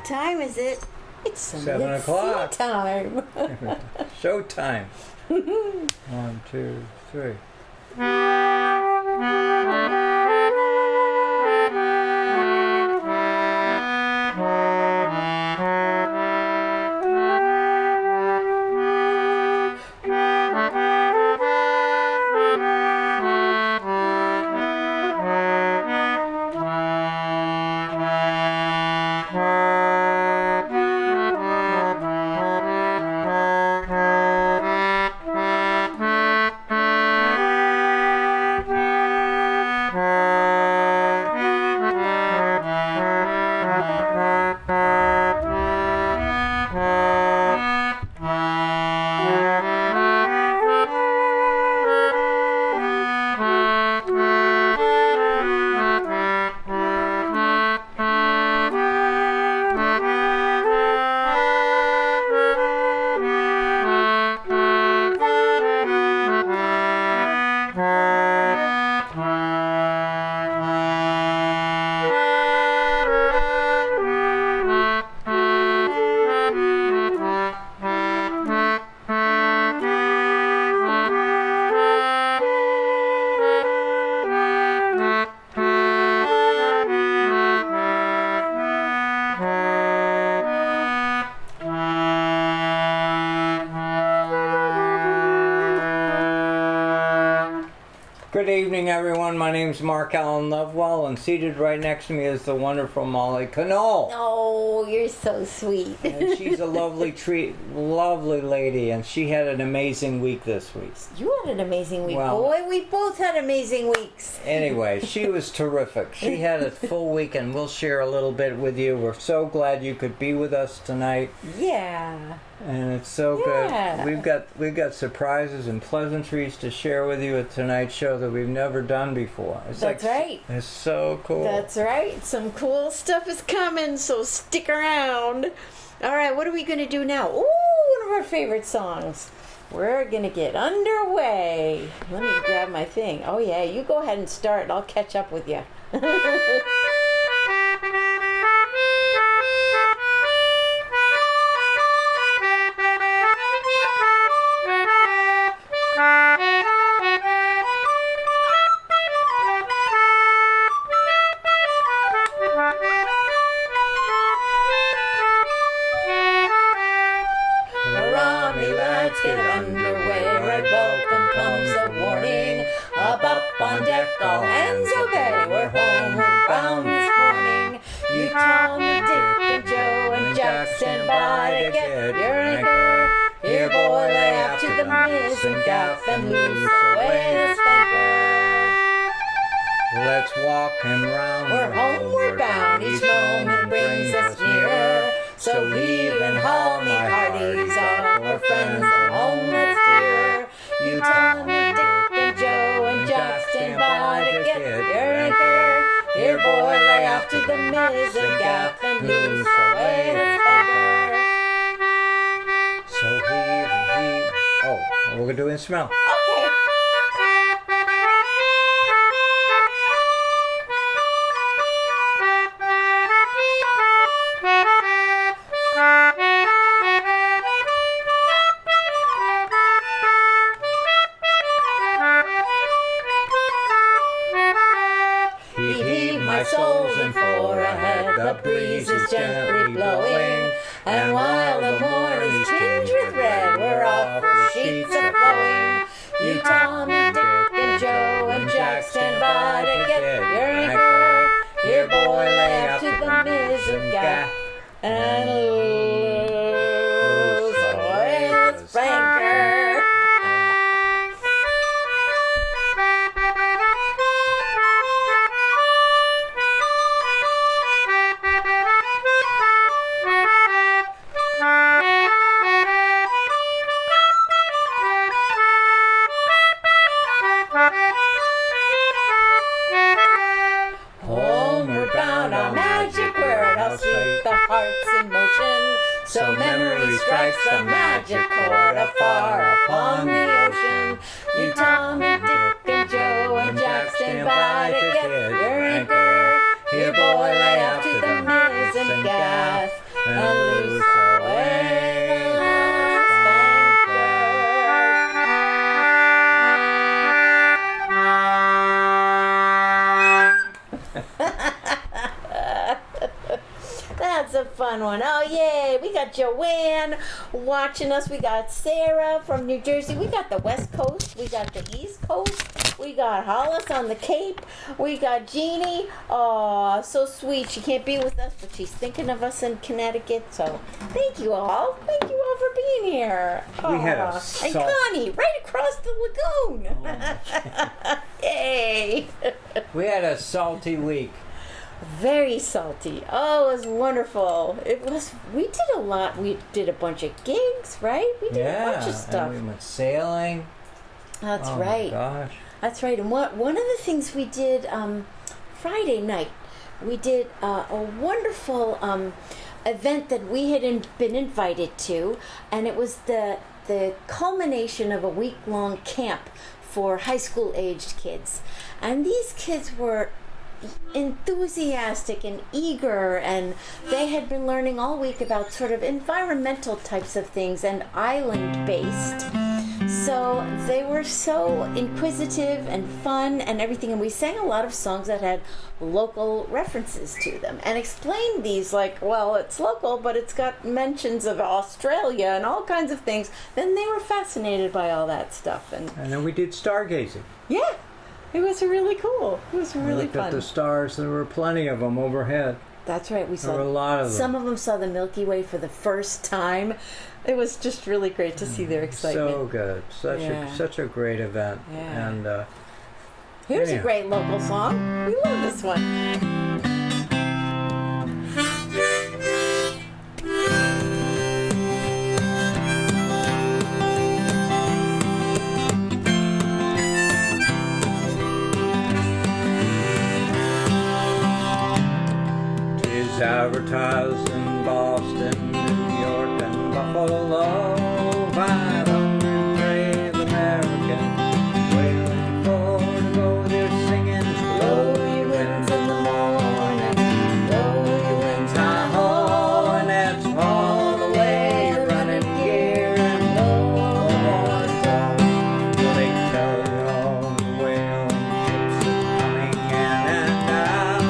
time is it? It's 7 o'clock. Time. Showtime. 1, 2, 3. Good evening, everyone. My name's Mark Allen Lovewell, and seated right next to me is the wonderful Molly Conole. Oh, you're so sweet. And she's a lovely lovely lady, and she had an amazing week this week. You had an amazing week, Well, boy. We both had amazing weeks. Anyway, she was terrific. She had a full week, and we'll share a little bit with you. We're so glad you could be with us tonight. Yeah. And it's so good. We've got surprises and pleasantries to share with you at tonight's show that we've never done before. That's right. It's so cool. That's right. Some cool stuff is coming, so stick around. All right, what are we going to do now? Ooh, one of our favorite songs. We're going to get underway. Let me grab my thing. Oh, yeah, you go ahead and start. I'll catch up with you. Get underway, right welcome comes a warning. Up on deck, all hands obey. We're homeward bound this morning. You, Tom, and Dick, and Joe, and Jack stand by to get your anchor. Here, boy, lay off to the mizzen gaff and loose away the spanker. Let's walk him round. We're homeward bound, each moment brings us nearer. So heave and haul, me hearties, all our friends at home that's dear. You, Tom, and Dick, and Joe, and Jack stand by to get your anchor. Here, boy, lay off to the mizzen gaff and loose away the spanker. So heave and heave. Oh, we're doing smell. Okay. Souls and four ahead, the breeze is gently blowing, and while the morn is tinged with red, we're off for sheets a flowing. You, Tom, and Dick, and Joe, and Jack stand by to get your anchor. Here, boy, lay off to the mizzen gaff and loose away the spanker. Homeward bound, our magic word, I'll sweep the hearts in motion. So memory strikes a magic chord afar upon the ocean. You, Tom, and Dick, and Joe, and Jack stand by to get your anchor. Here, boy, lay off to the mizzen gaff and loose away the That's a fun one. Oh, yay. We got Joanne watching us. We got Sarah from New Jersey. We got the West Coast. We got the East Coast. We got Hollis on the Cape. We got Jeannie. Oh, so sweet. She can't be with us, but she's thinking of us in Connecticut. So thank you all. Thank you all for being here. We had a and Connie, right across the lagoon. Oh, Yay. we had a salty week. Very salty. Oh, it was wonderful. We did a lot. We did a bunch of gigs, right? We did a bunch of stuff. And we went sailing. That's oh right. My gosh. That's right. And one of the things we did Friday night, we did a wonderful event that we had been invited to, and it was the culmination of a week-long camp for high school aged kids. And these kids were enthusiastic and eager, and they had been learning all week about sort of environmental types of things and island based. So they were so inquisitive and fun and everything, and we sang a lot of songs that had local references to them and explained these like, well, it's local, but it's got mentions of Australia and all kinds of things. Then they were fascinated by all that stuff. And then we did stargazing. Yeah. It was really cool. It was really looked fun. At the stars. There were plenty of them overhead. That's right. There were a lot of them. Some of them saw the Milky Way for the first time. It was just really great to see their excitement. So good. Such a great event. Yeah. And here's a great local song. We love this one. Advertised in Boston, New York, and Buffalo. 500 brave Americans wailing for to go there singing. Blow your winds in the morning, blow your winds high-ho, and that's all the way you're running gear and blow on. Well, they tell you all the whale ships are coming in and out.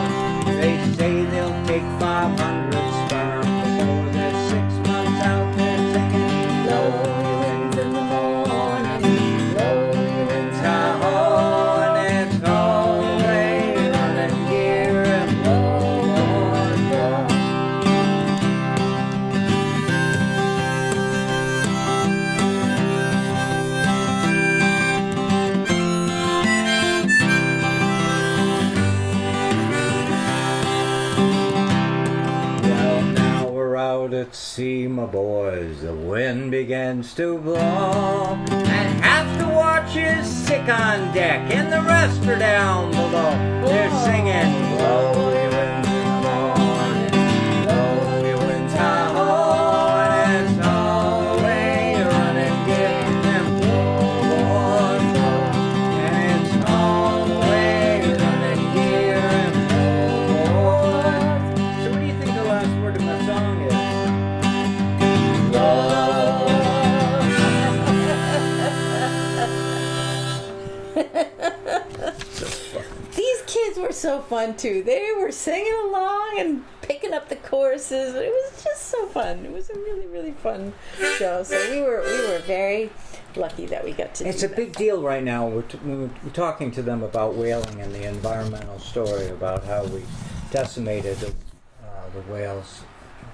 They say they'll take 500 sperm before they're 6 months out there singing. Blow your winds in the morning, blow your winds high-ho, and it's all the way running gear and blow on, blow. Well, now we're out at sea, my boys. The wind begins to blow, and half the watch is sick on deck, and the rest are down below. They're singing, blow your winds in the morning, blow your winds high-ho, and it's all the way running gear and blow on, blow, and it's all the way running gear and blow on. So what do you think the last word of my song is? These kids were so fun too. They were singing along and picking up the choruses. It was just so fun. It was a really, really fun show. So we were very lucky that we got to It's do a big deal right now. We're talking to them about whaling and the environmental story about how we decimated the whales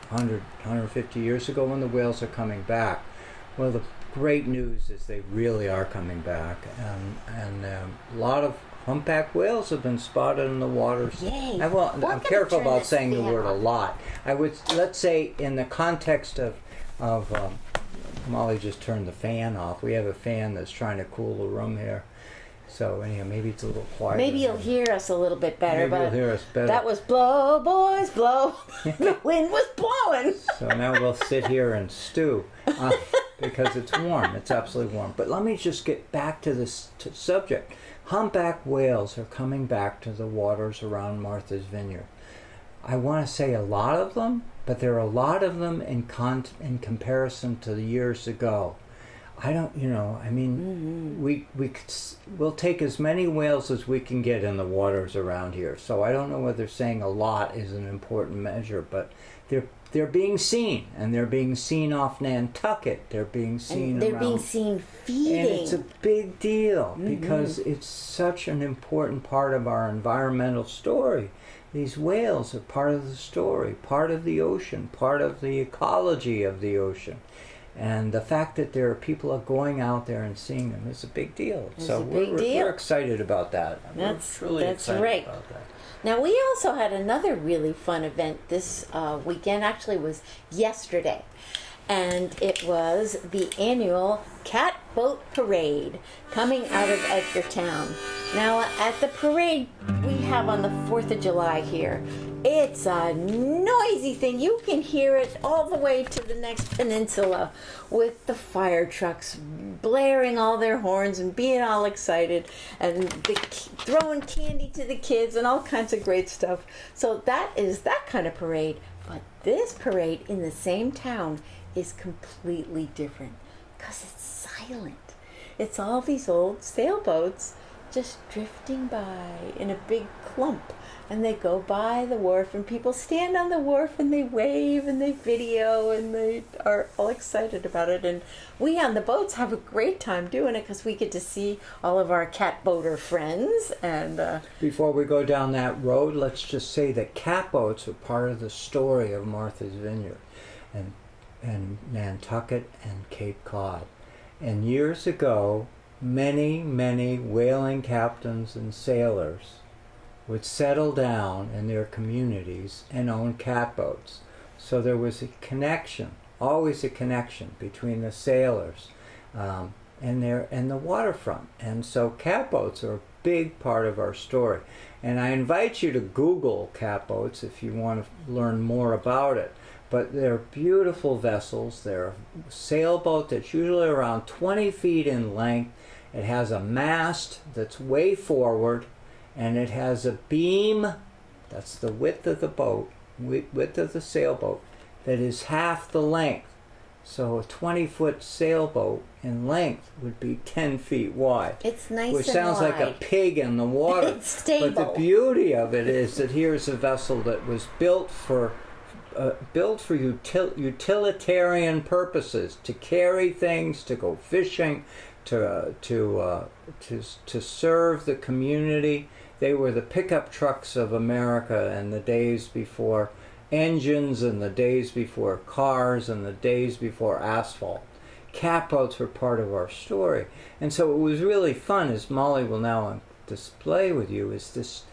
150 years ago when the whales are coming back. Well, the great news is they really are coming back. And a lot of humpback whales have been spotted in the waters. Yay. I'm careful about saying the word a lot. Let's say in the context of Molly just turned the fan off. We have a fan that's trying to cool the room here. So anyhow, maybe it's a little quiet. Maybe you'll hear us a little bit better. Maybe you'll hear us better. That was blow, boys, blow. The wind was blowing. So now we'll sit here and stew because it's warm. It's absolutely warm. But let me just get back to this subject. Humpback whales are coming back to the waters around Martha's Vineyard. I want to say a lot of them, but there are a lot of them in comparison to the years ago. I don't, I mean, we'll take as many whales as we can get in the waters around here. So I don't know whether saying a lot is an important measure, but they're being seen, and they're being seen off Nantucket. They're being seen and they're around, being seen feeding. and it's a big deal because it's such an important part of our environmental story. These whales are part of the story, part of the ocean, part of the ecology of the ocean. And the fact that there are people are going out there and seeing them is a big deal. It's so a big deal. We're excited about that. That's truly excited right. about that. Now, we also had another really fun event this weekend. Actually, it was yesterday. And it was the annual Catboat Parade coming out of Edgartown. Now, at the parade we have on the 4th of July here, it's a noisy thing. You can hear it all the way to the next peninsula with the fire trucks blaring all their horns and being all excited and throwing candy to the kids and all kinds of great stuff. So that is that kind of parade. But this parade in the same town is completely different because it's silent. It's all these old sailboats just drifting by in a big clump, and they go by the wharf, and people stand on the wharf and they wave and they video and they are all excited about it. And we on the boats have a great time doing it because we get to see all of our catboater friends. And before we go down that road, let's just say that catboats are part of the story of Martha's Vineyard and Nantucket and Cape Cod. And years ago, many, many whaling captains and sailors would settle down in their communities and own catboats. So there was a connection, always a connection between the sailors and the waterfront. And so catboats are a big part of our story. And I invite you to Google catboats if you want to learn more about it. But they're beautiful vessels. They're a sailboat that's usually around 20 feet in length. It has a mast that's way forward, and it has a beam, that's the width of the boat, width of the sailboat, that is half the length. So a 20-foot sailboat in length would be 10 feet wide. it's nice Which and sounds wide. like a pig in the water. It's stable. But the beauty of it is that here's a vessel that was built for utilitarian purposes, to carry things, to go fishing, to serve the community. They were the pickup trucks of America in the days before engines, and the days before cars, and the days before asphalt. Catboats were part of our story. And so it was really fun, as Molly will now display with you, is this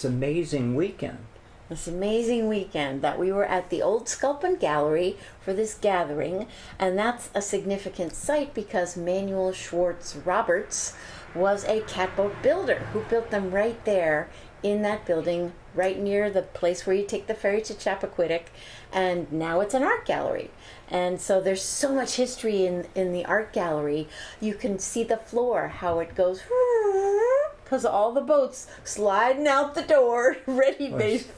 amazing weekend. This amazing weekend that we were at the Old Sculpin Gallery for this gathering, and that's a significant site because Manuel Schwartz Roberts was a catboat builder who built them right there in that building, right near the place where you take the ferry to Chappaquiddick, and now it's an art gallery. And so there's so much history in the art gallery. You can see the floor, how it goes, because all the boats sliding out the door, ready.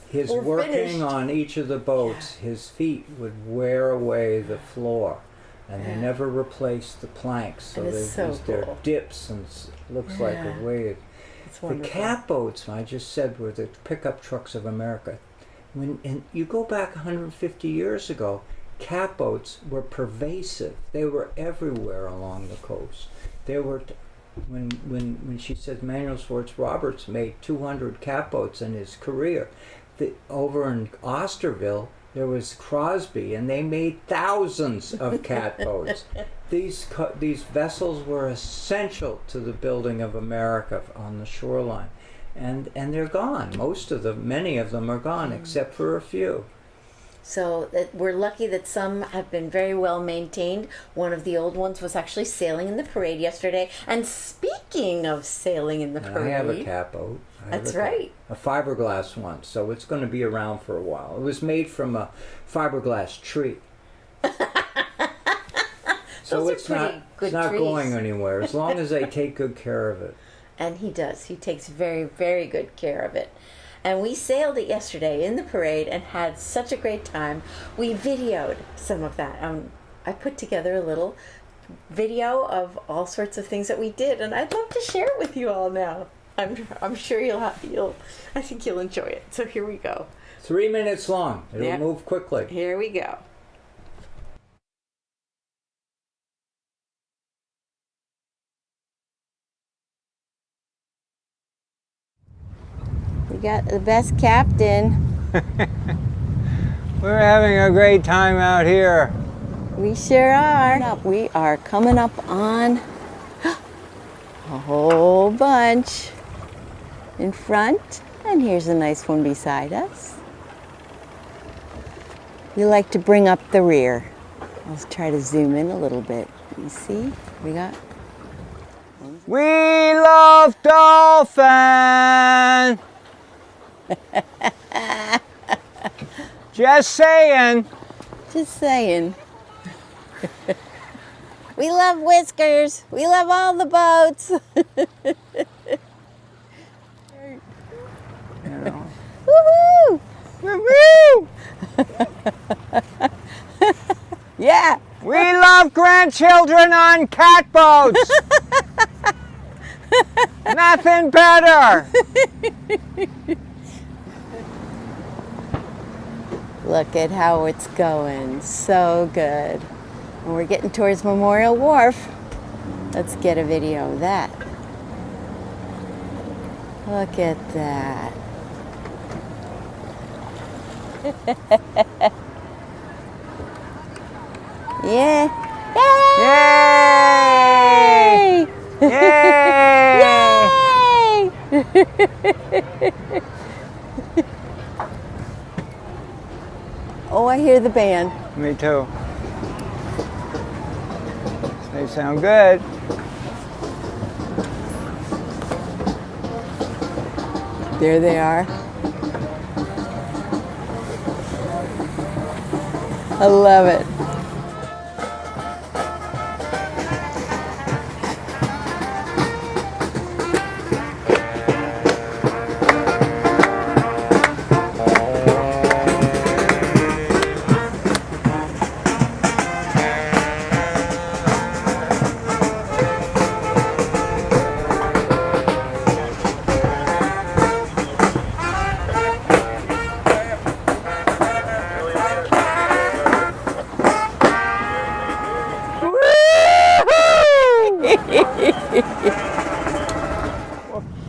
His working finished on each of the boats, his feet would wear away the floor, and they never replaced the planks. So they're dips, and looks like a wave. The catboats, I just said, were the pickup trucks of America. And you go back 150 years ago, catboats were pervasive. They were everywhere along the coast. They were. When she says Manuel Schwartz Roberts made 200 catboats in his career, over in Osterville there was Crosby, and they made thousands of catboats. These vessels were essential to the building of America on the shoreline, and they're gone. Many of them are gone, except for a few. So we're lucky that some have been very well maintained. One of the old ones was actually sailing in the parade yesterday. And speaking of sailing in the parade, I have a catboat. That's right. A fiberglass one, so it's going to be around for a while. It was made from a fiberglass tree. So it's not going anywhere as long as they take good care of it. And he does. He takes very, very good care of it. And we sailed it yesterday in the parade and had such a great time. We videoed some of that. I put together a little video of all sorts of things that we did, and I'd love to share it with you all now. I'm sure I think you'll enjoy it. So here we go. 3 minutes long. It'll move quickly. Here we go. We got the best captain. We're having a great time out here. We sure are. We are coming up on a whole bunch in front, and here's a nice one beside us. We like to bring up the rear. Let's try to zoom in a little bit. You see, we got. We love dolphin. Just saying. Just saying. We love Whiskers. We love all the boats. Woohoo! Woo-hoo! Yeah. We love grandchildren on catboats. Nothing better. Look at how it's going. So good. And we're getting towards Memorial Wharf. Let's get a video of that. Look at that. Yeah. Yay! Yay! Oh, I hear the band. Me too. They sound good. There they are. I love it.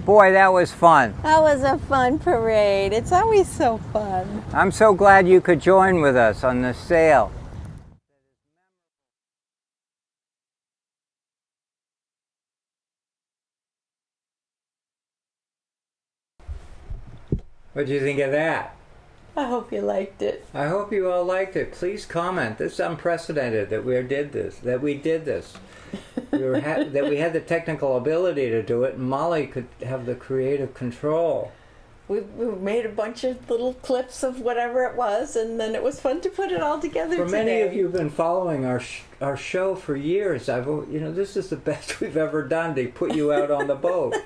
Boy, that was fun. That was a fun parade. It's always so fun. I'm so glad you could join with us on this sail. What do you think of that? I hope you liked it. I hope you all liked it. Please comment. This is unprecedented that we did this. That we had the technical ability to do it, and Molly could have the creative control. We made a bunch of little clips of whatever it was, and then it was fun to put it all together For today. many of you who've been following our show for years, this is the best we've ever done. They put you out on the boat.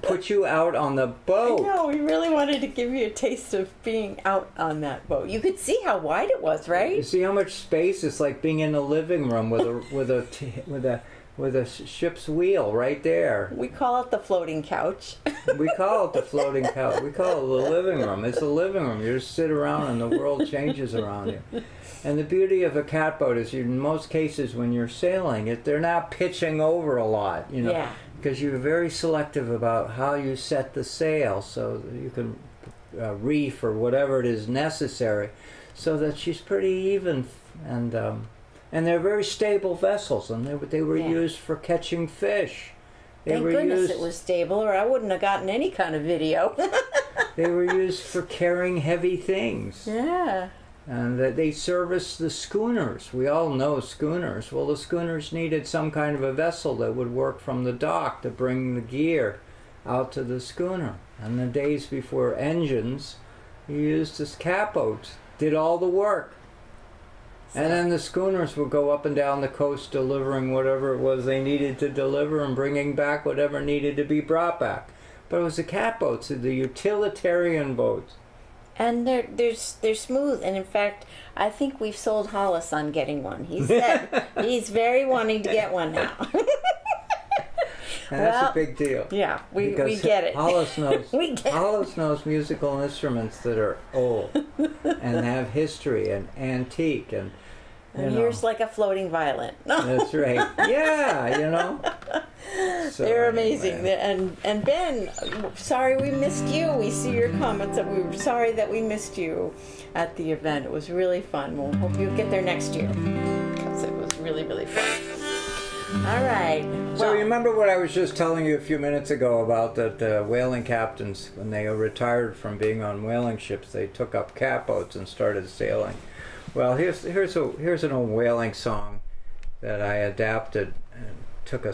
Put you out on the boat. I know, we really wanted to give you a taste of being out on that boat. You could see how wide it was, right? You see how much space? It's like being in the living room with a ship's wheel right there. We call it the floating couch. We call it the floating couch. We call it the living room. It's a living room. You just sit around and the world changes around you. And the beauty of a catboat is, in most cases when you're sailing, they're not pitching over a lot, Yeah. because you're very selective about how you set the sail, so that you can reef or whatever it is necessary, so that she's pretty even. And they're very stable vessels, and they were used for catching fish. Thank goodness it was stable, or I wouldn't have gotten any kind of video. They were used for carrying heavy things. Yeah. And that they serviced the schooners. We all know schooners. Well, the schooners needed some kind of a vessel that would work from the dock to bring the gear out to the schooner. And the days before engines, you used this catboat, did all the work. And then the schooners would go up and down the coast delivering whatever it was they needed to deliver and bringing back whatever needed to be brought back. But it was the catboats, the utilitarian boats. And they're smooth. And in fact, I think we've sold Hollis on getting one. He said he's very wanting to get one now. And that's a big deal. Yeah, we get it. Hollis knows, Hollis knows musical instruments that are old and have history and antique. And here's like a floating violin. That's right. Yeah, So they're amazing. Anyway. And Ben, sorry we missed you. We see your comments that we were sorry that we missed you at the event. It was really fun. We'll hope you get there next year because it was really, really fun. All right. So remember what I was just telling you a few minutes ago about that whaling captains, when they retired from being on whaling ships, they took up catboats and started sailing. Well, here's an old whaling song that I adapted and took a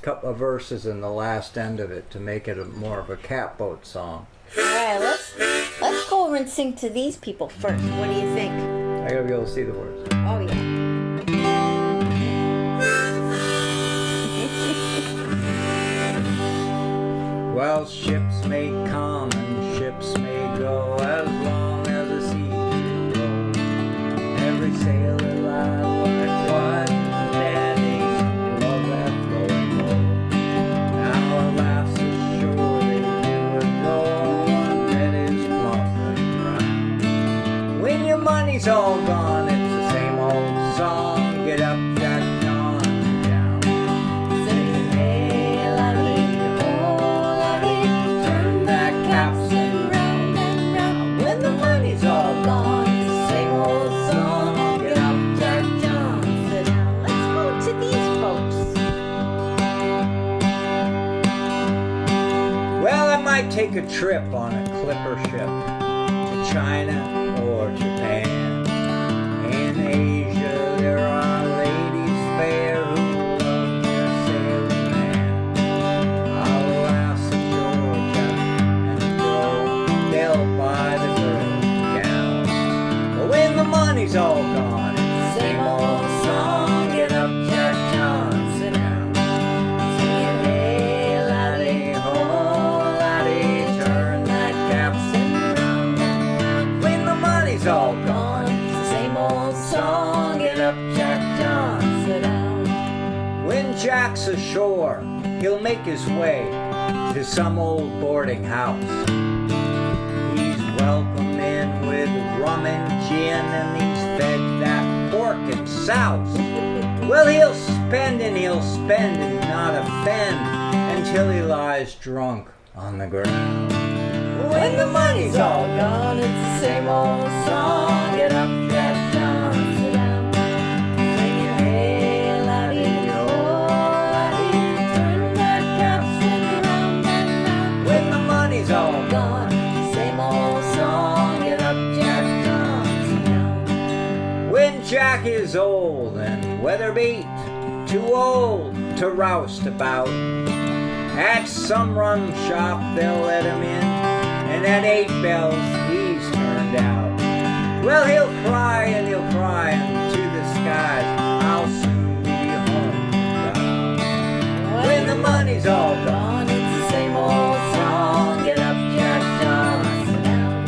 couple of verses in the last end of it to make it more of a catboat song. All right, let's go over and sing to these people first. What do you think? I gotta be able to see the words. Oh yeah. Well, ships may come and ships may go as long as the sea can roll. Every sailor lies like what daddies love that flowing gold. Now alas ashore they do it go one that is plump and round. When your money's all gone, it's the same old song. Get up, Jack John, down. Singing hey laddie, oh laddie, turn that capstan round and round. When the money's all gone, it's the same old song. Get up, Jack John, sit down. Let's go to these folks. Well, I might take a trip on a clipper ship to China or Japan. In Asia there are ladies fair who love their sailing man. I'll ask Georgia and go, they'll buy the girl gown. But when the money's all gone, it's the same old song. Get up, Jack John, sit down. Singing hey laddie, ho laddie, turn that capstan round and round. When the money's all gone, same old song, get up, Jack John, sit down. When Jack's ashore, he'll make his way to some old boarding house. He's welcomed in with rum and gin, and he's fed that pork and souse. Well, he'll spend and not offend until he lies drunk on the ground. When the money's all gone, it's the same old song. Get up, Jack John, sit down. Singing hey laddie, oh laddie, turn that capstan round and round. When the money's all gone, same old song. Get up, Jack John, sit down. When Jack is old and weather beat, too old to roust about, at some rum shop they'll let him in, and at 8 bells he's turned out. Well, he'll cry into the skies, I'll soon be home bound. When the money's all gone, it's the same old song. Get up, Jack John, sit down.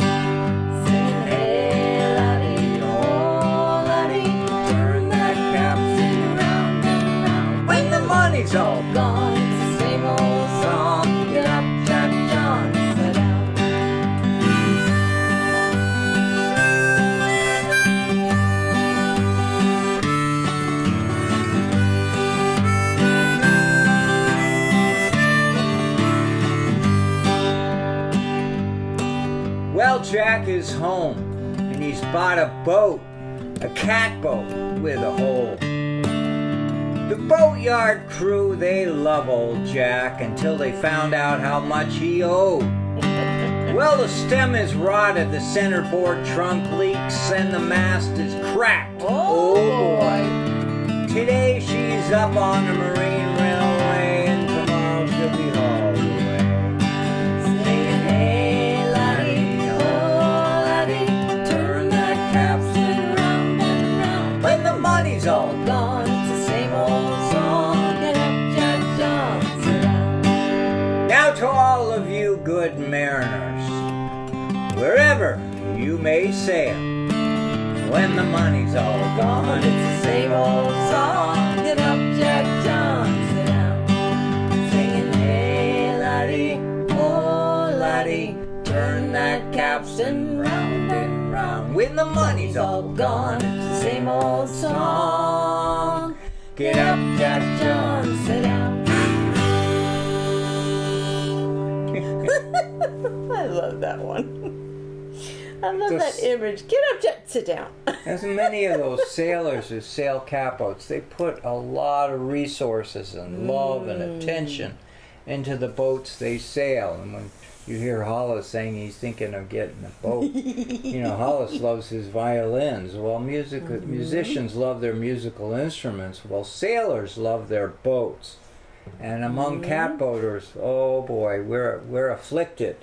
Singing hey laddie, oh laddie, turn that capstan round and round. When the money's all gone, it's the same old song. Get up, Jack John, sit down. Well, Jack is home, and he's bought a boat, a catboat with a hole. The boatyard crew, they love old Jack until they found out how much he owed. Well, the stem is rotted, the centerboard trunk leaks, and the mast is cracked. Oh boy. Today she's up on the marine railway, and tomorrow she'll be hauled away. Singing hey laddie, oh laddie, turn that capstan round and round. When the money's all gone, it's the same old song. Get up, Jack John, sit down. Now to all of you you may sail. When the money's all gone, It's the same old song. Get up, Jack John, sit down. Singing, hey laddie, oh laddie, turn that capstan round and round. when the money's all All gone, it's the same old song. Get up, Jack John, sit down. I love that one. I love Just- that image. Get up, Jack, sit down. As many of those sailors who sail catboats, they put a lot of resources and love and attention into the boats they sail. And when you hear Hollis saying he's thinking of getting a boat, Hollis loves his violins. Well, musicians love their musical instruments. Well, sailors love their boats. And among catboaters, oh boy, we're afflicted.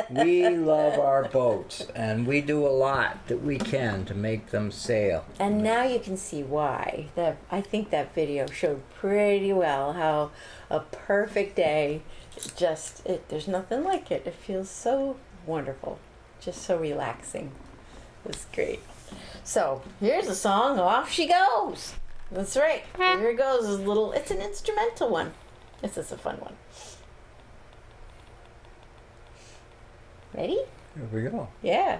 We love our boats, and we do a lot that we can to make them sail. And now you can see why. I think that video showed pretty well how a perfect day, there's nothing like it. It feels so wonderful, just so relaxing. It's great. So here's a song, off she goes. That's right. Here it goes. It's an instrumental one. This is a fun one. Ready? Here we go. Yeah.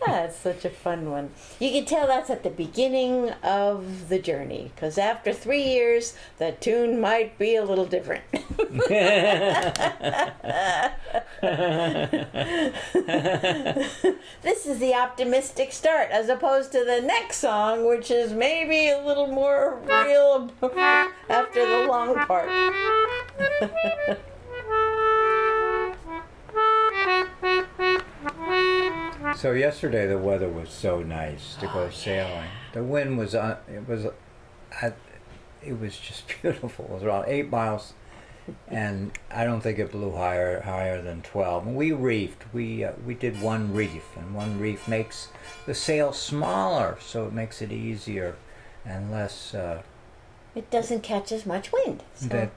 That's such a fun one. You can tell that's at the beginning of the journey, because after 3 years, the tune might be a little different. This is the optimistic start, as opposed to the next song, which is maybe a little more real after the long part. So yesterday the weather was so nice to go sailing. The wind was it was just beautiful. It was around 8 miles, and I don't think it blew higher than 12. And we reefed. We did one reef, and one reef makes the sail smaller, so it makes it easier and less It doesn't catch as much wind. So.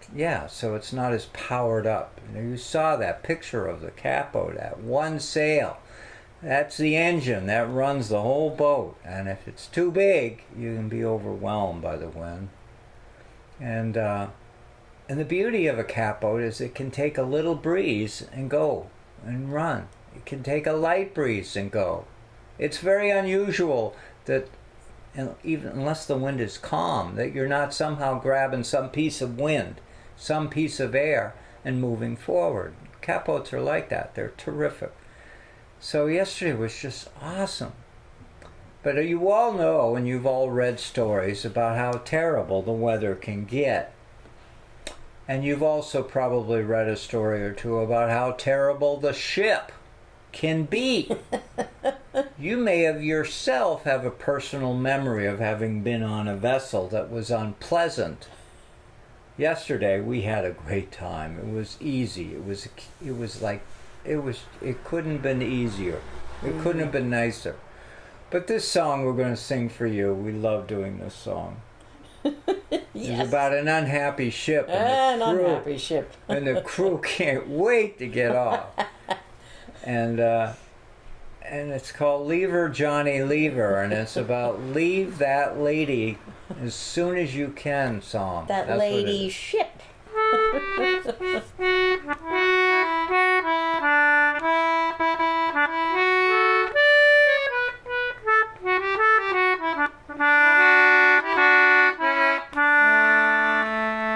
So it's not as powered up. You saw that picture of the capo, that one sail. That's the engine that runs the whole boat. And if it's too big, you can be overwhelmed by the wind. And the beauty of a catboat is it can take a little breeze and go and run. It can take a light breeze and go. It's very unusual that, even unless the wind is calm, that you're not somehow grabbing some piece of wind, some piece of air, and moving forward. Catboats are like that. They're terrific. So yesterday was just awesome. But you all know, and you've all read stories about how terrible the weather can get. And you've also probably read a story or two about how terrible the ship can be. You may have yourself have a personal memory of having been on a vessel that was unpleasant. Yesterday we had a great time. It was easy. It couldn't have been easier. It couldn't have been nicer. But this song we're going to sing for you, we love doing this song. Yes. It's about an unhappy ship. Unhappy ship. And the crew can't wait to get off. And it's called Leave Her, Johnny, Leave Her. And it's about leave that lady as soon as you can song. That That's lady ship.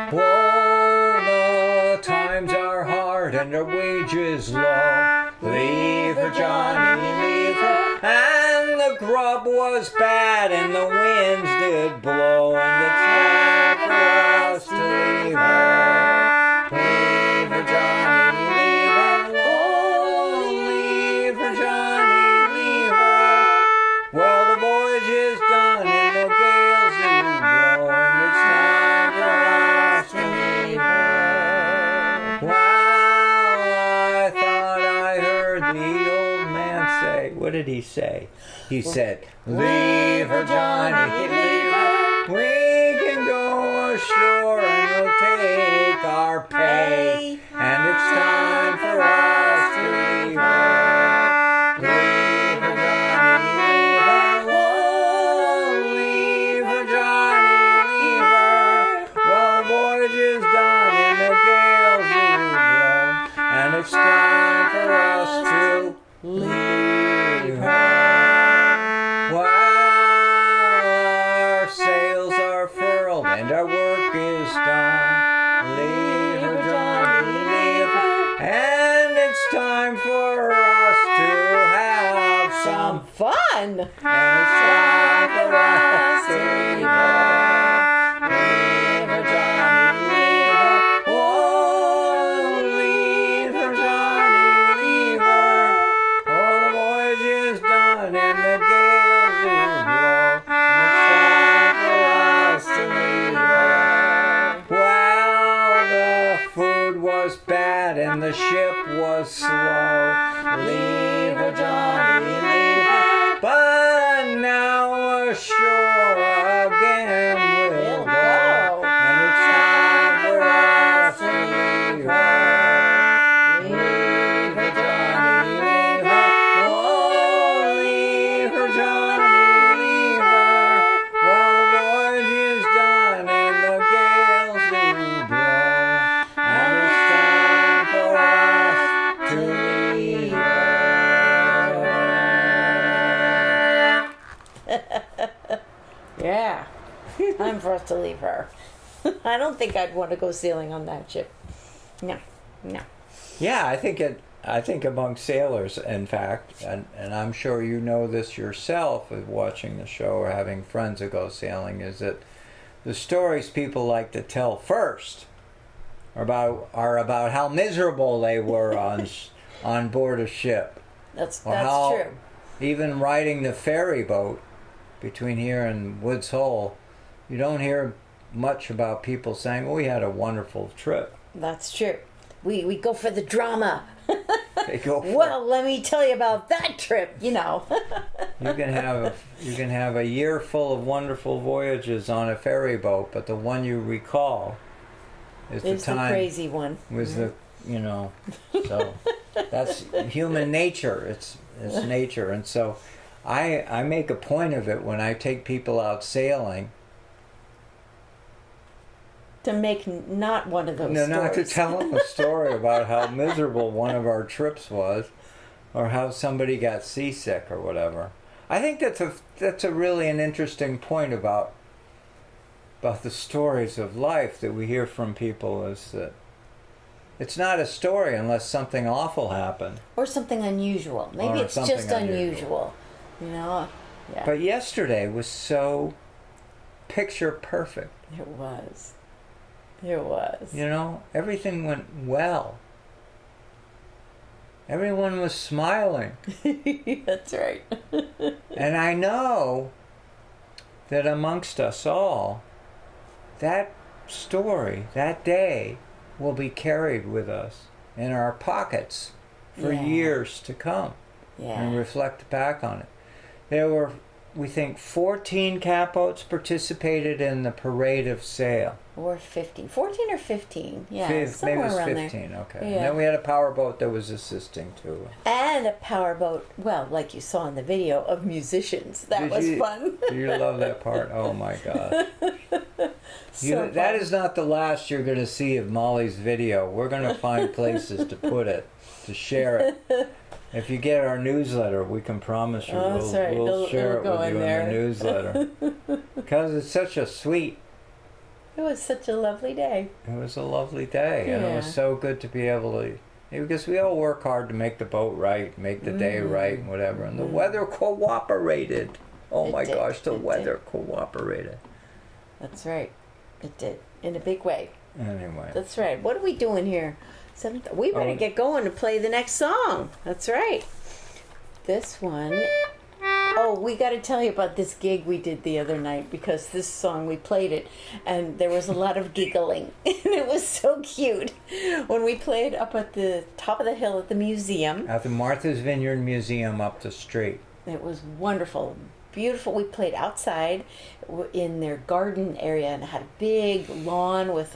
Whoa, the times are hard and her wages low. Leave her, Johnny, leave her. And the grub was bad and the winds did blow. And it's time for us to leave her. Leave her, Johnny, leave her. Oh, leave her, Johnny, leave her. Well, the voyage is done and the gales do blow. And it's time for us to leave her. Wow, I thought I heard the old man say. What did he say? He said, leave her, Johnny, leave her. We can go ashore and we'll take our pay. And it's time for us to leave her. Leave her, Johnny, leave her. Whoa, leave her, Johnny, leave her. Well, the voyage is done and the gales do blow. And it's time for us to leave her. While our sails are furled and our work is done, leave her, Johnny, leave her. And it's time for us to have some Fun. and it's time for us to leave her. Leave her, Johnny, leave her. Oh, leave her, Johnny, leave her. Oh, the voyage is done and the gales do blow. And it's time for us to leave her. Well, the food was bad and the ship was slow. Leave her, Johnny, leave her. But now ashore again we'll go. And it's time for us to leave her. Leave her, Johnny, leave her. Oh, leave her, Johnny, leave her. While the voyage is done and the gales do blow. And it's time for us to leave her. Yeah. Time for us to leave her. I don't think I'd want to go sailing on that ship. No. Yeah, I think among sailors, in fact, and I'm sure you know this yourself of watching the show or having friends that go sailing, is that the stories people like to tell first are about how miserable they were on board a ship. That's how true. Even riding the ferry boat between here and Woods Hole, you don't hear much about people saying, "Oh, we had a wonderful trip." That's true. We go for the drama. They go for Well, let me tell you about that trip, you know. You can have a year full of wonderful voyages on a ferry boat, but the one you recall is It's the time the crazy one. was the so that's human nature. It's nature, and so I make a point of it when I take people out sailing. To make not one of those No, stories. not to tell them a story about how miserable one of our trips was, or how somebody got seasick or whatever. I think that's a really an interesting point about the stories of life that we hear from people, is that it's not a story unless something awful happened. Or something unusual. Maybe Or it's something just unusual. You know? Yeah. But yesterday was so picture perfect. It was. It was. You know, everything went well. Everyone was smiling. That's right. And I know that amongst us all, that story, that day, will be carried with us in our pockets for years to come, and reflect back on it. There were, we think, 14 catboats participated in the parade of sail. Or 15. 14 or 15. Yeah, Maybe somewhere it was around 15, there. okay. Yeah. And then we had a powerboat that was assisting too. And a powerboat, well, like you saw in the video, of musicians. That was fun. Do you love that part? Oh my God. So That fun. is not the last you're going to see of Molly's video. We're going to find places to put it, to share it. If you get our newsletter, we can promise you that's right. we'll share it'll it go with you in there. the newsletter. Because it's such a sweet, It was such a lovely day. it was a lovely day. And it was Yeah. so good to be able to, because we all work hard to make the boat right, make the day right, and whatever. And the weather cooperated. Oh It my did. gosh, the It weather cooperated. That's right. It did. In a big way. Anyway. That's right. What are we doing here? We better get going to play the next song. That's right. This one. Oh, we got to tell you about this gig we did the other night, because this song, we played it and there was a lot of giggling. And it was so cute. When we played up at the top of the hill at the museum. At the Martha's Vineyard Museum up the street. It was wonderful. Beautiful. We played outside in their garden area and had a big lawn with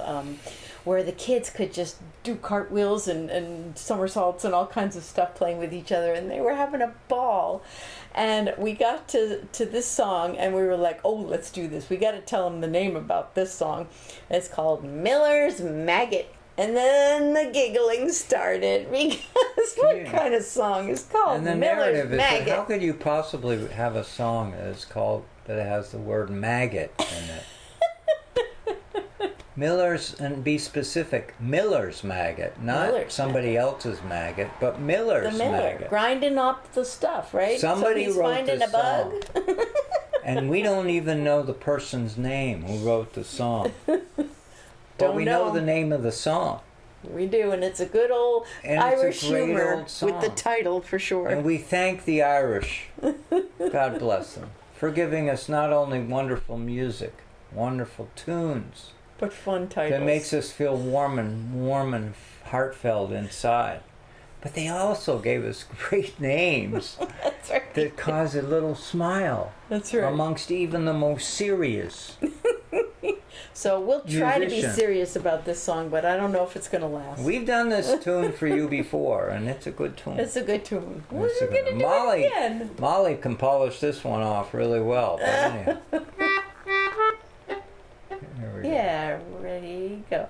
where the kids could just do cartwheels and somersaults and all kinds of stuff, playing with each other, and they were having a ball. And we got to this song and we were like, oh, let's do this. We got to tell them the name about this song. It's called Miller's Maggot. And then the giggling started, because what kind of song is called And the Miller's narrative is Maggot? that how could you possibly have a song that is called, that has the word maggot in it? Miller's, and be specific, Miller's maggot, not Miller's somebody else's maggot, but Miller's The Miller, maggot. grinding up the stuff, right? Somebody so he's wrote finding this a bug. And we don't even know the person's name who wrote the song. But Don't we know know. the name of the song. We do, and it's a good old And it's a Irish great humor old song. with the title for sure. And we thank the Irish, God bless them, for giving us not only wonderful music, wonderful tunes, but fun titles. that makes us feel warm and heartfelt inside, but they also gave us great names That's right. that cause a little smile That's right. amongst even the most serious. So we'll try to be musician. serious about this song, but I don't know if it's going to last. We've done this tune for you before, and it's a good tune. It's a good tune. We're It's a going to good- do Molly, it again. Molly can polish this one off really well. But anyhow. Here we go. Yeah, ready, go.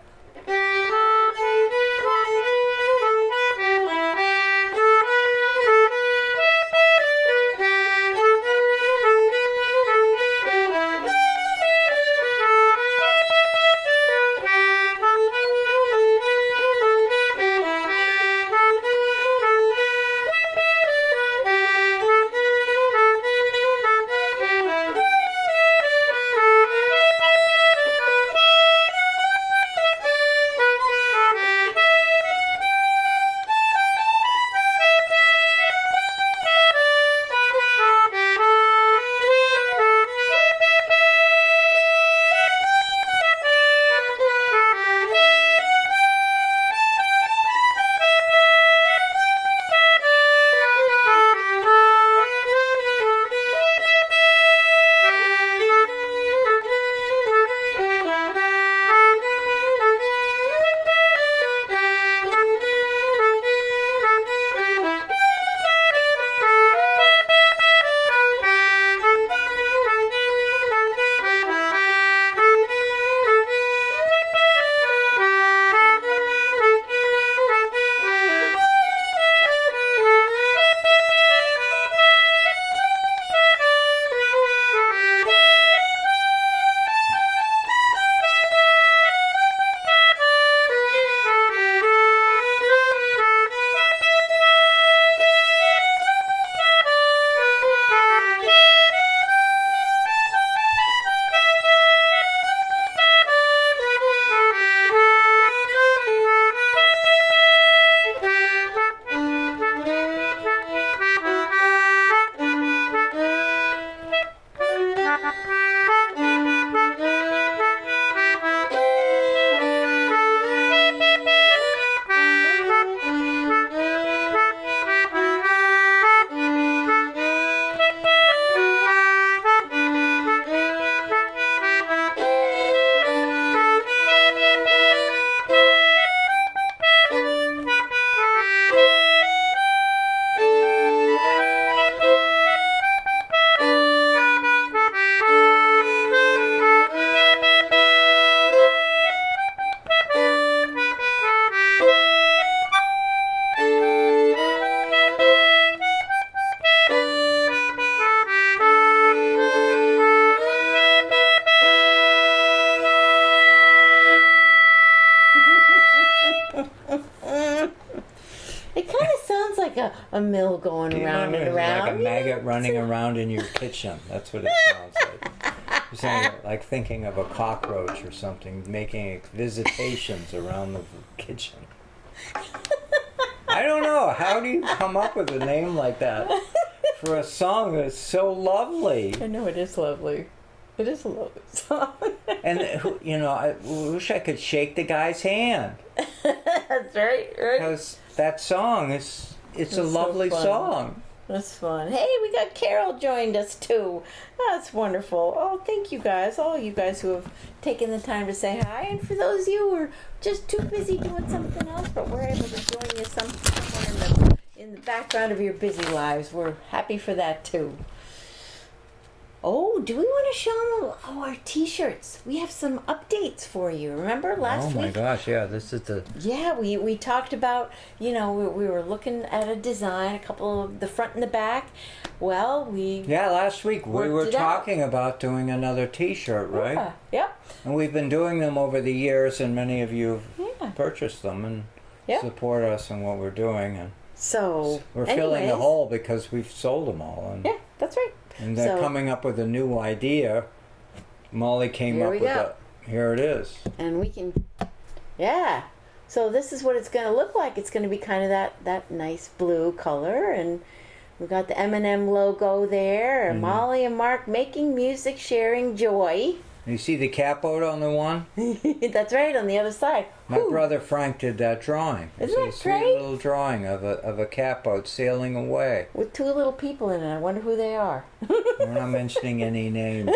a mill going around and around. Like a maggot running around in your kitchen. That's what it sounds like. You're saying, like thinking of a cockroach or something, making visitations around the kitchen. I don't know. How do you come up with a name like that for a song that's so lovely? I know, it is lovely. It is a lovely song. And, I wish I could shake the guy's hand. That's right. Because that song it's a lovely song. That's fun. Hey, we got Carol joined us too. That's wonderful. Oh, thank you guys. All you guys who have taken the time to say hi. And for those of you who are just too busy doing something else, but we're able to join you somewhere in the background of your busy lives, we're happy for that too. Oh, do we want to show them our t-shirts? We have some updates for you. Remember last week? Oh my gosh, yeah, this is the... Yeah, we talked about, we were looking at a design, a couple of the front and the back. Well, Yeah, last week we were talking about doing another t-shirt, right? Yeah, yep. And we've been doing them over the years, and many of you have purchased them and support us in what we're doing. And so we're filling the hole because we've sold them all. And, yeah, that's right. And they're coming up with a new idea. Molly came up with here it is. And we can, so this is what it's going to look like. It's going to be kind of that nice blue color, and we've got the M&M logo there. And Molly and Mark making music, sharing joy. You see the catboat on the one? That's right, on the other side. My brother Frank did that drawing. Isn't that a sweet little drawing of a catboat sailing away. With two little people in it. I wonder who they are. We're not mentioning any names.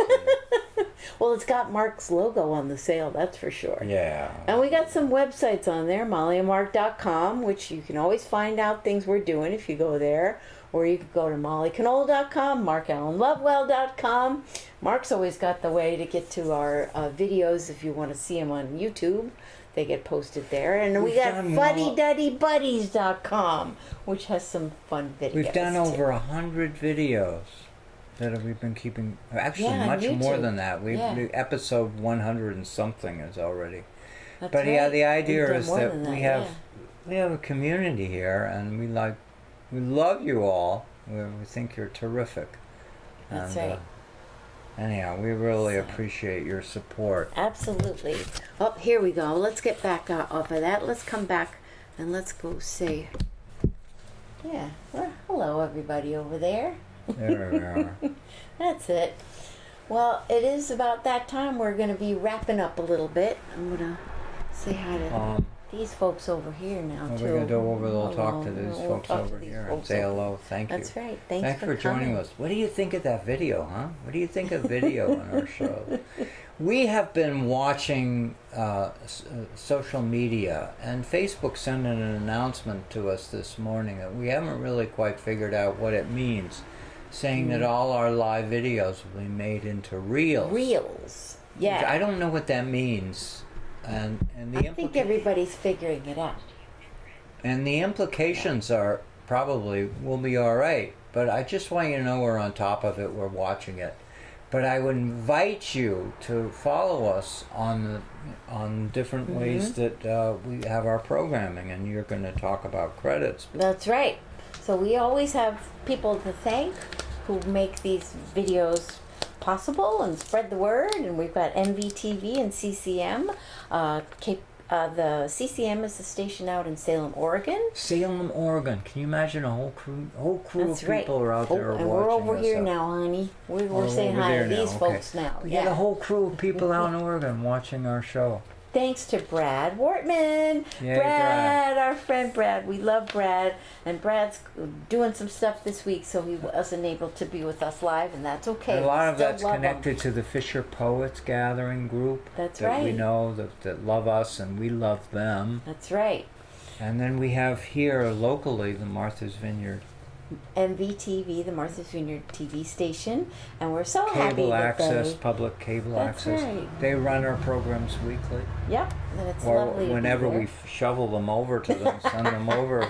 Well, it's got Mark's logo on the sail, that's for sure. Yeah. And we got some websites on there, mollyandmark.com, which you can always find out things we're doing if you go there. Or you could go to mollyconole.com, markallenlovewell.com. Mark's always got the way to get to our videos if you want to see them on YouTube. They get posted there. And we got fuddyduddy-buddies.com, which has some fun videos. We've done over 100 videos that we've been keeping. Actually, much more than that. Episode 100 and something is already. That's but right. the idea is that we have a community here, and we love you all. We think you're terrific. That's right. Anyhow, we really appreciate your support. Absolutely. Oh, here we go. Let's get back off of that. Let's come back and let's go say, well, hello everybody over there. There we are. That's it. Well, it is about that time. We're going to be wrapping up a little bit. I'm going to say hi to these folks over here now, too. We're going to go over, we'll talk to these folks over here and say hello. Thank you. That's right. Thanks for joining coming. us. What do you think of that video, huh? What do you think of video on our show? We have been watching social media, and Facebook sent an announcement to us this morning that we haven't really quite figured out what it means, saying that all our live videos will be made into reels. Reels, yeah. Which I don't know what that means. And I think everybody's figuring it out. And the implications are probably will be all right. But I just want you to know we're on top of it. We're watching it. But I would invite you to follow us on different ways that we have our programming. And you're going to talk about credits. That's right. So we always have people to thank who make these videos possible and spread the word, and we've got MVTV and CCM. The CCM is the station out in Salem, Oregon. Salem, Oregon. Can you imagine a whole crew That's of people are out there and watching we're over here us now, honey. We're saying hi to these folks now. We got a whole crew of people out in Oregon watching our show. Thanks to Brad Wortman. Yay, Brad, our friend Brad. We love Brad. And Brad's doing some stuff this week, so he wasn't able to be with us live, and that's okay. And a lot of that's connected to the Fisher Poets Gathering group. That's that right. We know that love us and we love them. That's right. And then we have here locally the Martha's Vineyard. MVTV, the Martha's Vineyard TV station, and we're so happy Cable that access, public cable access. Right. They run our programs weekly. Yep, and it's or lovely. Whenever we shovel them over to them, send them over,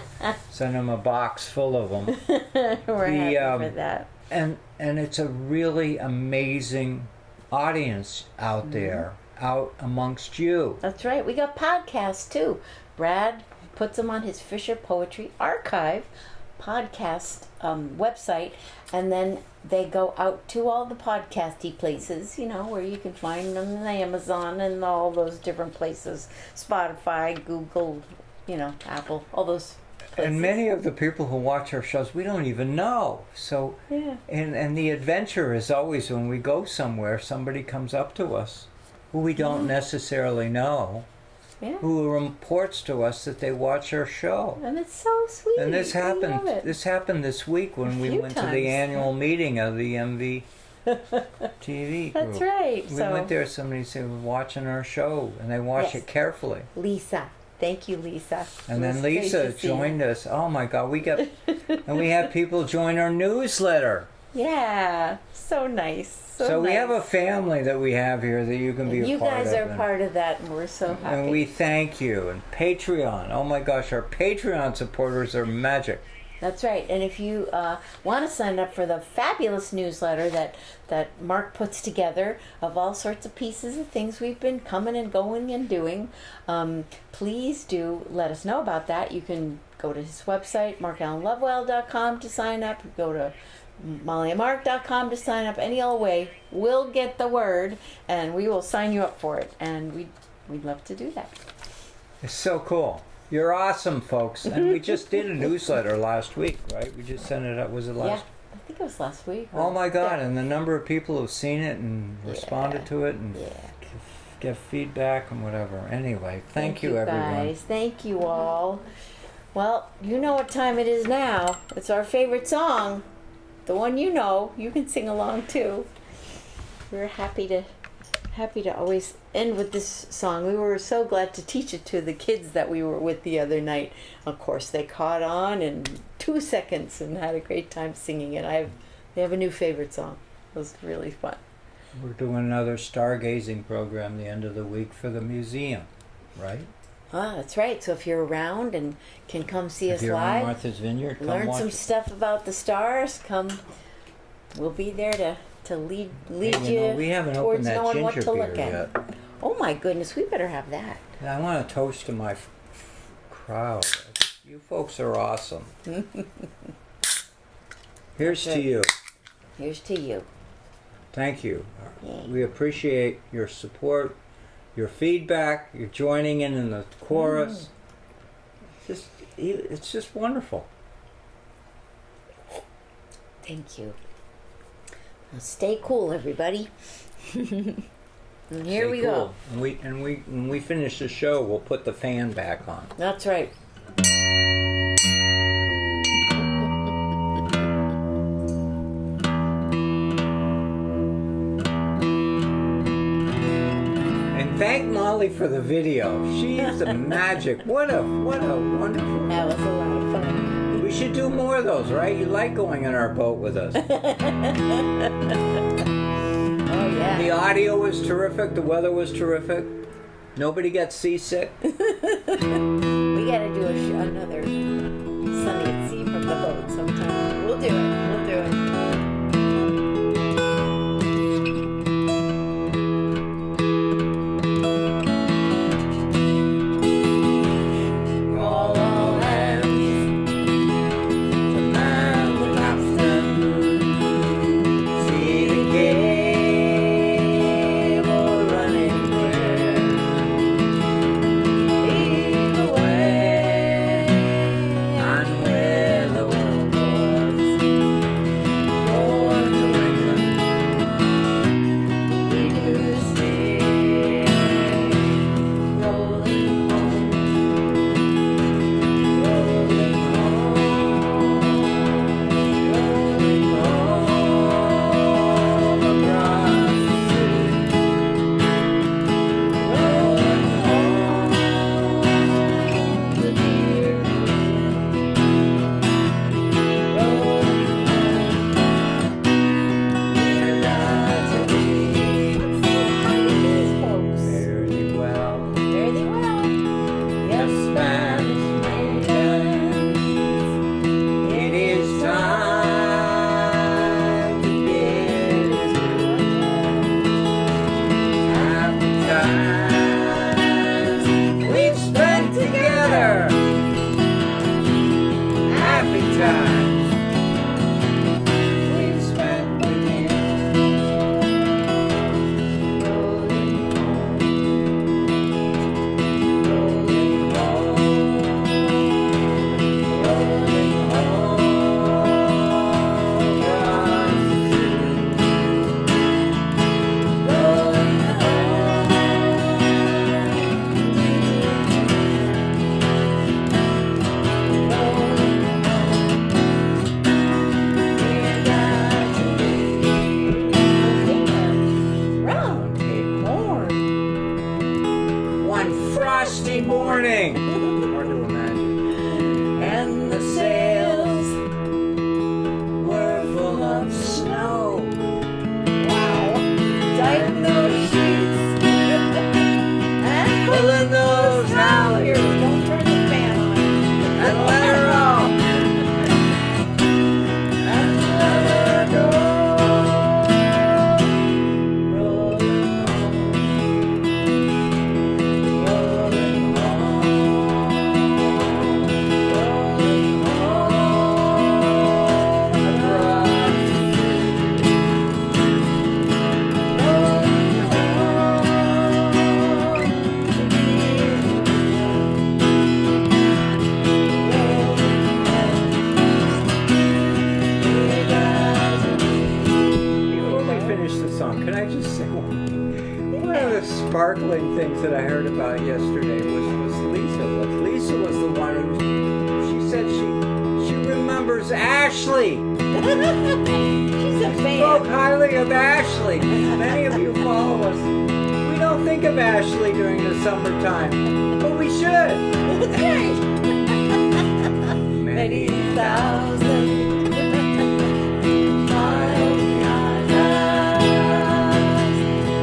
send them a box full of them. We're happy for that. And it's a really amazing audience out there, out amongst you. That's right. We got podcasts too. Brad puts them on his Fisher Poetry Archive podcast website, and then they go out to all the podcasty places, where you can find them on Amazon and all those different places, Spotify, Google, Apple, all those places. And many of the people who watch our shows, we don't even know. So, yeah. And the adventure is always when we go somewhere, somebody comes up to us who we don't necessarily know, Yeah. who reports to us that they watch our show. And it's so sweet. And this happened. This happened this week when we went to the annual meeting of the MV TV group. That's right. We went there. Somebody said, "We're watching our show," and they watch it carefully. Lisa, thank you, Lisa. And then Lisa joined us. Oh my God, and we have people join our newsletter. Yeah, so nice. So we have a family that we have here that you can be a part of. You guys are part of that, and we're so happy. And we thank you. And Patreon. Oh my gosh, our Patreon supporters are magic. That's right. And if you want to sign up for the fabulous newsletter that Mark puts together of all sorts of pieces of things we've been coming and going and doing, please do let us know about that. You can go to his website, markallenlovewell.com, to sign up. Go to mollyandmark.com to sign up. Any old way, we'll get the word and we will sign you up for it, and we'd love to do that. It's so cool. You're awesome, folks. And we just did a newsletter last week, right? We just sent it up. Was it last? Yeah, I think it was last week. Oh my God. And the number of people who've seen it and responded to it and give feedback and whatever. Anyway, thank you everyone. Guys. Thank you all. Well, you know what time it is now. It's our favorite song. The one you know, you can sing along too. We're happy to always end with this song. We were so glad to teach it to the kids that we were with the other night. Of course, they caught on in 2 seconds and had a great time singing it. They have a new favorite song. It was really fun. We're doing another stargazing program the end of the week for the museum, right? Ah, that's right. So if you're around and can come see us if you're live, on Martha's Vineyard, come learn watch some it. stuff about the stars. Come, we'll be there to lead you we haven't towards opened that knowing what ginger to beer look at. yet. Oh my goodness, we better have that. I want to toast to my crowd. You folks are awesome. Here's to you. Here's to you. Thank you. Yay. We appreciate your support, your feedback, your joining in the chorus. It's just wonderful. Thank you. Now stay cool, everybody. And here we go. And when we finish the show, we'll put the fan back on. That's right. And thank Molly for the video. She's the magic. What a wonderful. That was a lot of fun. We should do more of those, right? You like going in our boat with us. Oh yeah. The audio was terrific. The weather was terrific. Nobody got seasick. We gotta do another Sunday at Sea from the boat sometime. We'll do it. All hands to man the capstan. See the cable running clear. Lead the way, and where the world was. frosty morning. Hard to imagine. And the sails were full of snow. Wow. Tighten those sheets. And pulling those halyards. Don't turn the fan on. And let her off. And let her go. Rolling home. Rolling home. Rolling home. Across the sea. Rolling home. To Before we finish the song, can I just say one of the sparkling things that I heard about yesterday was Lisa. Lisa was the one who she said she remembers Ashley. She's a Spoke fan. highly of Ashley. Many of you follow us. We don't think of Ashley during the summertime, but we should. That's right. Many thousand miles behind us.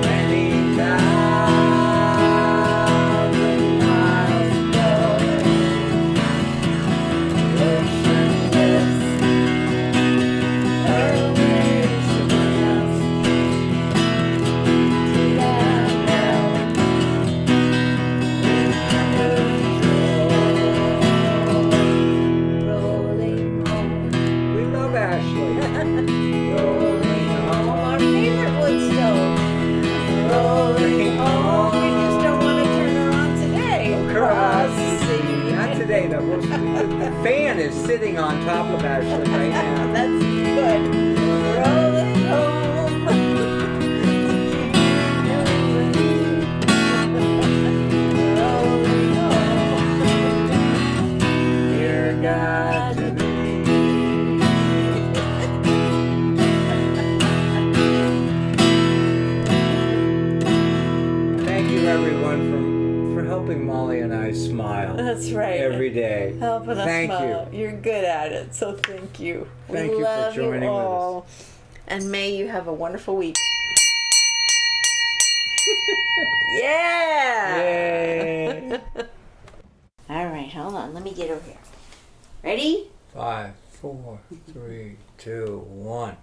Many thousand Miles ago. Oceanless. Her waves to bring us to that realm. Rolling home. We love Ashley. Rolling home. Our favorite Woodstone. Rolling home. We just don't want to turn her on today. Across the sea. Not today though. The fan is sitting on top of Ashley right now. That's good. Rolling home. Rolling home. Dear God to me. Thank you everyone for helping Molly and I smile That's right. every day. Helping us Thank smile. You're good at it, so thank you. Thank we you for love joining you with us. all. And may you have a wonderful week. Yeah! Yay! All right, hold on. Let me get over here. Ready? 5, 4, 3, 2, 1.